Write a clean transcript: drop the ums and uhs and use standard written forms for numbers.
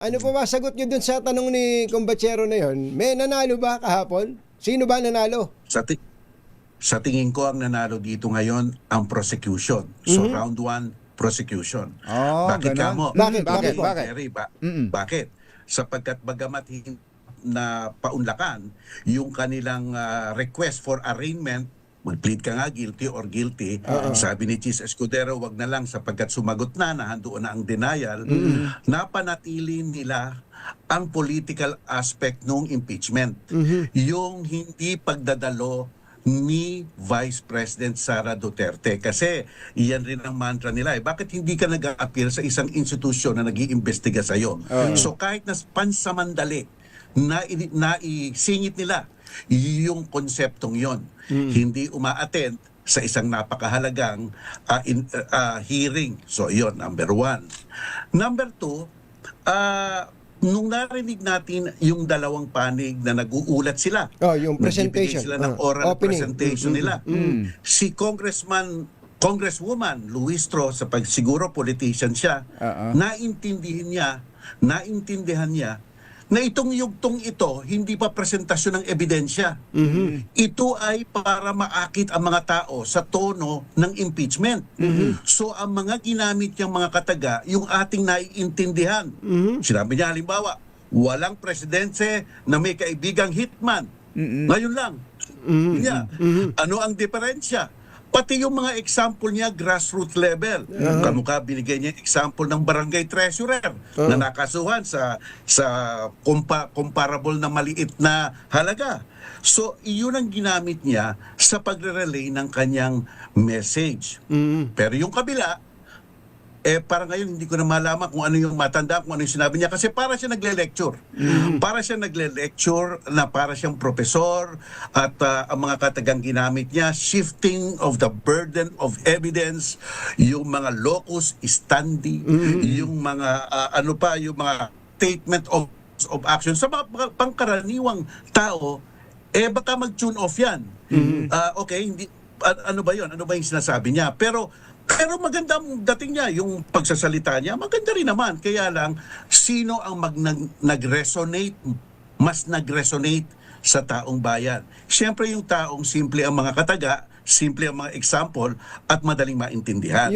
Ano pa ba sagot nyo dun sa tanong ni Kumbachero na yon? May nanalo ba kahapon? Sino ba nanalo? Sa tingin ko ang nanalo dito ngayon ang prosecution. So round 1, prosecution. Oh, Bakit ganon. kamo? Bakit? Bakit? po? Bakit? Terry, bakit? Sapagkat bagamat na paunlakan yung kanilang request for arraignment, mag-plead ka nga guilty or guilty, sabi ni Chis Escudero, wag na lang sapagkat sumagot na, nahandoon na ang denial, napanatili nila ang political aspect ng impeachment. Yung hindi pagdadalo ni Vice President Sara Duterte. Kasi iyan rin ang mantra nila. Bakit hindi ka nag-appear sa isang institusyon na nag-iimbestiga sa'yo? So kahit na pansamandali, naisingit nila yung konseptong yon. Hindi uma-attend sa isang napakahalagang hearing. So yon, number 1. Number 2, nung narinig natin yung dalawang panig na nag-uulat sila. Yung presentation. Nagbibigay sila ng oral opening. presentation nila. Si Congresswoman Luistro, sa siguro politician siya, naintindihan niya na itong yugtong ito, hindi pa presentasyon ng ebidensya. Ito ay para maakit ang mga tao sa tono ng impeachment. So ang mga ginamit niyang mga kataga, yung ating naiintindihan. Sinabi niya halimbawa, walang presidente na may kaibigang hitman. Ngayon lang. Ano ang diferensya? Pati yung mga example niya, grassroots level. Kamukha binigay niya example ng barangay treasurer na nakasuhan sa comparable na maliit na halaga. So, iyon ang ginamit niya sa pagre-relay ng kanyang message. Pero yung kabila, para ngayon hindi ko na malaman kung ano yung matanda, kung ano yung sinabi niya kasi para siya nagle-lecture. Para siya nagle-lecture na para siyang profesor at ang mga katagang ginamit niya, shifting of the burden of evidence, yung mga locus standi, yung mga yung mga statement of action sa mga pangkaraniwang tao, baka mag-tune off yan. Okay, hindi, ano ba yun? Ano ba yung sinasabi niya? Pero maganda ang dating niya, yung pagsasalita niya, maganda rin naman. Kaya lang, sino ang nag-resonate, mas nag-resonate sa taong bayan? Siyempre yung taong simple ang mga kataga, simple ang mga example, at madaling maintindihan.